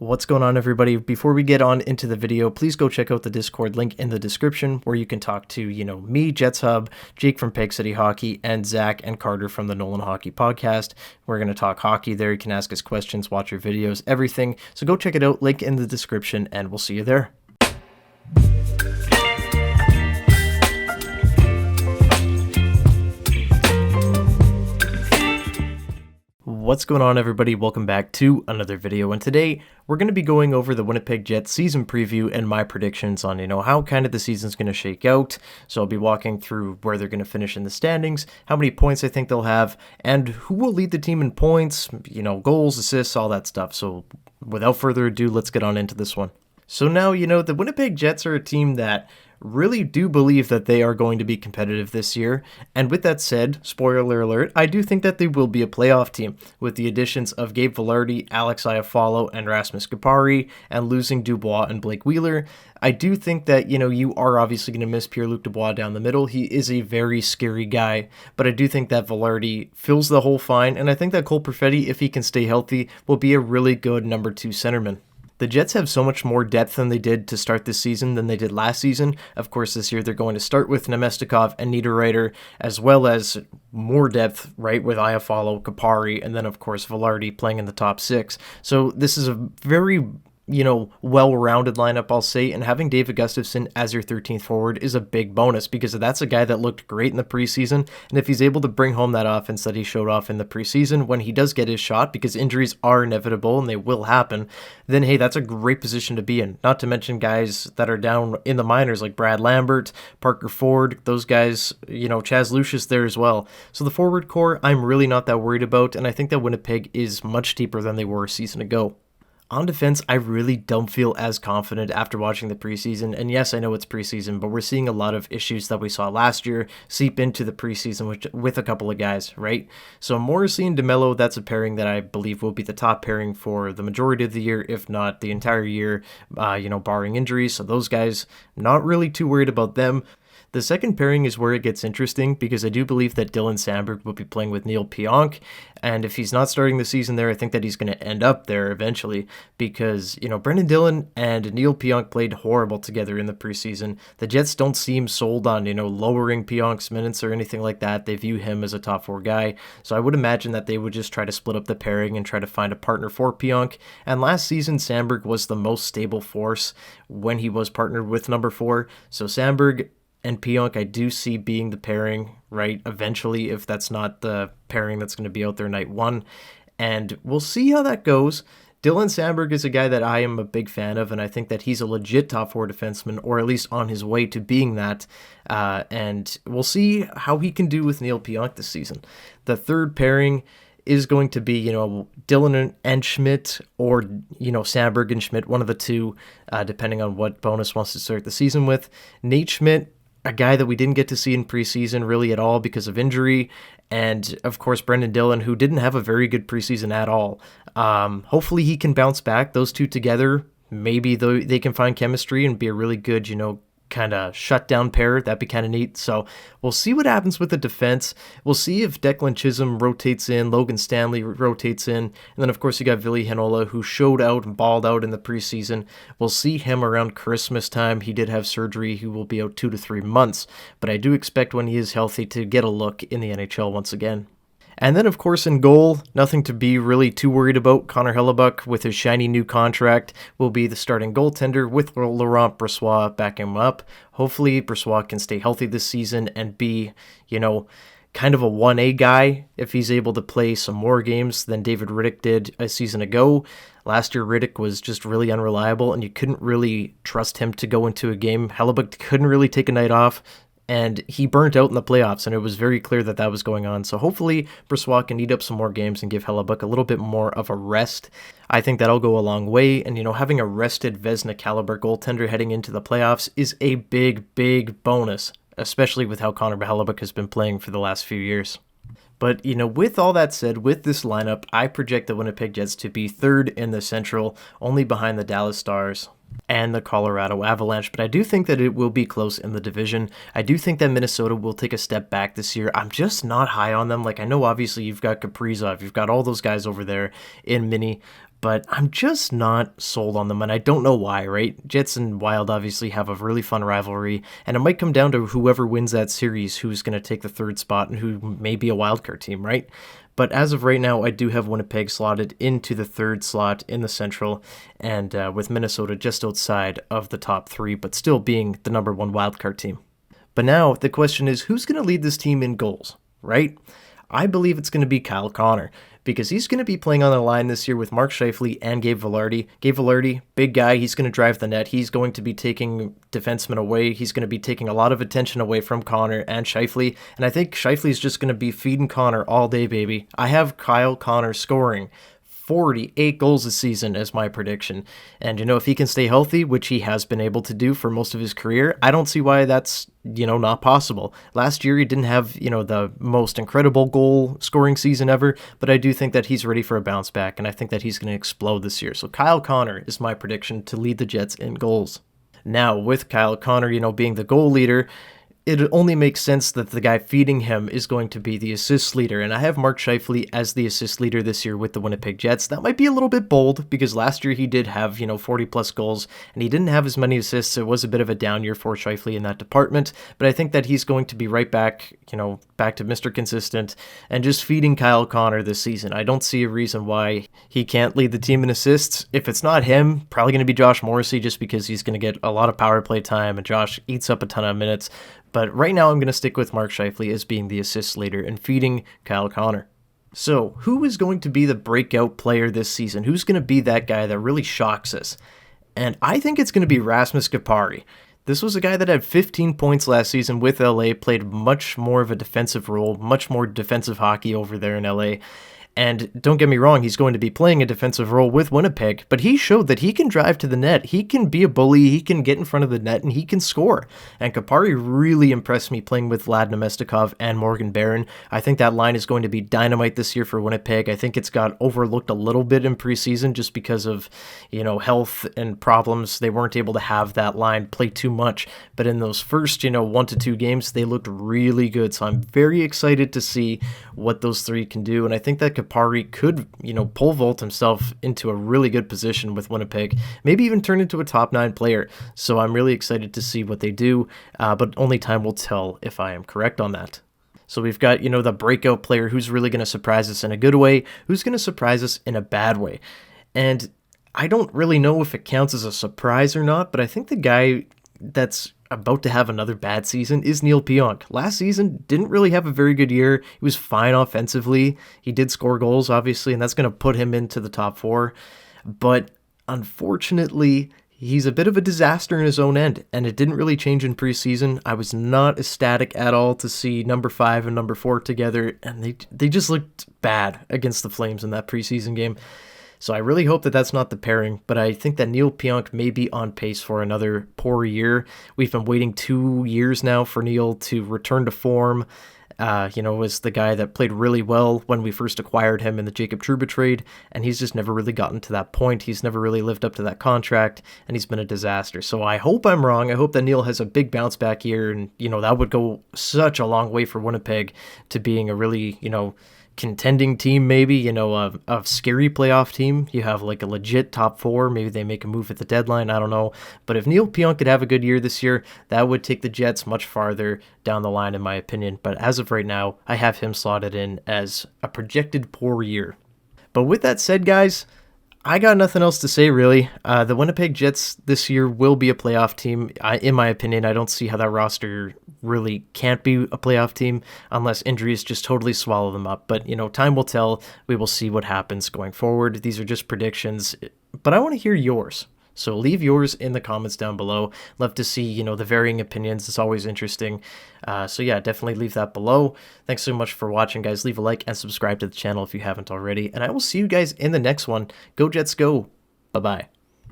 What's going on, everybody? Before we get on into the video, please go check out the Discord link in the description where you can talk to, me, JetsHub, Jake from Peg City Hockey, and Zach and Carter from the Nolan Hockey Podcast. We're going to talk hockey there. You can ask us questions, watch your videos, everything. So go check it out, link in the description, and we'll see you there. What's going on, everybody? Welcome back to another video, and today we're going to be going over the Winnipeg Jets season preview and my predictions on, how kind of the season's going to shake out. So I'll be walking through where they're going to finish in the standings, how many points I think they'll have, and who will lead the team in points, goals, assists, all that stuff. So without further ado, let's get on into this one. So now, the Winnipeg Jets are a team that really do believe that they are going to be competitive this year. And with that said, spoiler alert, I do think that they will be a playoff team with the additions of Gabe Vilardi, Alex Iafallo, and Rasmus Kupari, and losing Dubois and Blake Wheeler. I do think that, you are obviously going to miss Pierre-Luc Dubois down the middle. He is a very scary guy, but I do think that Vilardi fills the hole fine, and I think that Cole Perfetti, if he can stay healthy, will be a really good number 2 centerman. The Jets have so much more depth than they did to start this season than they did last season. Of course, this year they're going to start with Nemestikov and Niederreiter, as well as more depth, right, with Iafallo, Kupari, and then, of course, Vilardi playing in the top 6. So this is a very well-rounded lineup, I'll say, and having David Gustafsson as your 13th forward is a big bonus because that's a guy that looked great in the preseason, and if he's able to bring home that offense that he showed off in the preseason when he does get his shot, because injuries are inevitable and they will happen, then hey, that's a great position to be in. Not to mention guys that are down in the minors like Brad Lambert, Parker Ford, those guys, Chaz Lucius there as well. So the forward core, I'm really not that worried about, and I think that Winnipeg is much deeper than they were a season ago. On defense, I really don't feel as confident after watching the preseason, and yes, I know it's preseason, but we're seeing a lot of issues that we saw last year seep into the preseason with a couple of guys, right? So Morrissey and DeMello, that's a pairing that I believe will be the top pairing for the majority of the year, if not the entire year, barring injuries. So those guys, not really too worried about them. The second pairing is where it gets interesting because I do believe that Dylan Samberg will be playing with Neil Pionk, and if he's not starting the season there, I think that he's going to end up there eventually because, Brendan Dillon and Neil Pionk played horrible together in the preseason. The Jets don't seem sold on, lowering Pionk's minutes or anything like that. They view him as a top 4 guy, so I would imagine that they would just try to split up the pairing and try to find a partner for Pionk, and last season Samberg was the most stable force when he was partnered with number 4, so Samberg and Pionk, I do see being the pairing, right, eventually, if that's not the pairing that's going to be out there night 1. And we'll see how that goes. Dylan Samberg is a guy that I am a big fan of, and I think that he's a legit top 4 defenseman, or at least on his way to being that. And we'll see how he can do with Neil Pionk this season. The third pairing is going to be, Dylan and Schmidt, or, Samberg and Schmidt, one of the two, depending on what Bonus wants to start the season with. Nate Schmidt, a guy that we didn't get to see in preseason really at all because of injury, and of course Brendan Dillon, who didn't have a very good preseason at all. Hopefully he can bounce back. Those two together, maybe they can find chemistry and be a really good, kind of shutdown pair. That'd be kind of neat. So we'll see what happens with the defense. We'll see if Declan Chisholm rotates in, Logan Stanley rotates in, and then of course you got Ville Heinola, who showed out and balled out in the preseason. We'll see him around Christmas time. He did have surgery. He will be out 2 to 3 months, but I do expect when he is healthy to get a look in the NHL once again. And then, of course, in goal, nothing to be really too worried about. Connor Hellebuck, with his shiny new contract, will be the starting goaltender with Laurent Brossoit backing him up. Hopefully, Brossoit can stay healthy this season and be, kind of a 1A guy if he's able to play some more games than David Riddick did a season ago. Last year, Riddick was just really unreliable, and you couldn't really trust him to go into a game. Hellebuck couldn't really take a night off, and he burnt out in the playoffs, and it was very clear that was going on. So hopefully Brossoit can eat up some more games and give Hellebuck a little bit more of a rest. I think that'll go a long way, and having a rested Vezina caliber goaltender heading into the playoffs is a big, big bonus, especially with how Connor Hellebuck has been playing for the last few years. But, with all that said, with this lineup, I project the Winnipeg Jets to be 3rd in the Central, only behind the Dallas Stars. and the Colorado Avalanche, but I do think that it will be close in the division. I do think that Minnesota will take a step back this year. I'm just not high on them. Like, I know obviously you've got Kaprizov, you've got all those guys over there in Mini, but I'm just not sold on them, and I don't know why, right? Jets and Wild obviously have a really fun rivalry, and it might come down to whoever wins that series who's going to take the third spot and who may be a wildcard team, right? But as of right now, I do have Winnipeg slotted into the third slot in the Central, and with Minnesota just outside of the top three, but still being the number one wildcard team. But now the question is, who's going to lead this team in goals, right? I believe it's going to be Kyle Connor, because he's going to be playing on the line this year with Mark Scheifele and Gabe Vilardi. Gabe Vilardi, big guy, he's going to drive the net. He's going to be taking defensemen away. He's going to be taking a lot of attention away from Connor and Scheifele, and I think Scheifele is just going to be feeding Connor all day, baby. I have Kyle Connor scoring 48 goals this season as my prediction. And, if he can stay healthy, which he has been able to do for most of his career, I don't see why that's, not possible. Last year, he didn't have, the most incredible goal scoring season ever, but I do think that he's ready for a bounce back, and I think that he's going to explode this year. So Kyle Connor is my prediction to lead the Jets in goals. Now, with Kyle Connor, being the goal leader, it only makes sense that the guy feeding him is going to be the assist leader, and I have Mark Scheifele as the assist leader this year with the Winnipeg Jets. That might be a little bit bold, because last year he did have, 40-plus goals, and he didn't have as many assists. It was a bit of a down year for Scheifele in that department, but I think that he's going to be right back, back to Mr. Consistent, and just feeding Kyle Connor this season. I don't see a reason why he can't lead the team in assists. If it's not him, probably going to be Josh Morrissey, just because he's going to get a lot of power play time, and Josh eats up a ton of minutes. But right now I'm going to stick with Mark Scheifele as being the assist leader and feeding Kyle Connor. So, who is going to be the breakout player this season? Who's going to be that guy that really shocks us? And I think it's going to be Rasmus Kupari. This was a guy that had 15 points last season with LA, played much more of a defensive role, much more defensive hockey over there in LA. And don't get me wrong, he's going to be playing a defensive role with Winnipeg, but he showed that he can drive to the net, he can be a bully, he can get in front of the net, and he can score. And Kupari really impressed me playing with Vlad Namestnikov and Morgan Barron. I think that line is going to be dynamite this year for Winnipeg. I think it's got overlooked a little bit in preseason just because of, health and problems. They weren't able to have that line play too much, but in those first, 1 to 2 games, they looked really good. So I'm very excited to see what those three can do, and I think that Kupari could, pole vault himself into a really good position with Winnipeg, maybe even turn into a top 9 player. So I'm really excited to see what they do, but only time will tell if I am correct on that. So we've got, the breakout player who's really going to surprise us in a good way, who's going to surprise us in a bad way. And I don't really know if it counts as a surprise or not, but I think the guy that's about to have another bad season is Neil Pionk. Last season didn't really have a very good year. He was fine offensively. He did score goals, obviously, and that's going to put him into the top 4. But unfortunately, he's a bit of a disaster in his own end, and it didn't really change in preseason. I was not ecstatic at all to see number 5 and number 4 together, and they just looked bad against the Flames in that preseason game. So I really hope that that's not the pairing, but I think that Neil Pionk may be on pace for another poor year. We've been waiting 2 years now for Neil to return to form. Was the guy that played really well when we first acquired him in the Jacob Trouba trade, and he's just never really gotten to that point. He's never really lived up to that contract, and he's been a disaster. So I hope I'm wrong. I hope that Neil has a big bounce back year, and, that would go such a long way for Winnipeg to being a really, contending team, maybe, a scary playoff team. You have like a legit top 4. Maybe they make a move at the deadline. I don't know. But if Neil Pionk could have a good year this year, that would take the Jets much farther down the line, in my opinion. But as of right now, I have him slotted in as a projected poor year. But with that said, guys, I got nothing else to say, really. The Winnipeg Jets this year will be a playoff team. In my opinion, I don't see how that roster really can't be a playoff team unless injuries just totally swallow them up. But, time will tell. We will see what happens going forward. These are just predictions, but I want to hear yours. So leave yours in the comments down below. Love to see, the varying opinions. It's always interesting. So yeah, definitely leave that below. Thanks so much for watching, guys. Leave a like and subscribe to the channel if you haven't already. And I will see you guys in the next one. Go Jets, go. Bye-bye.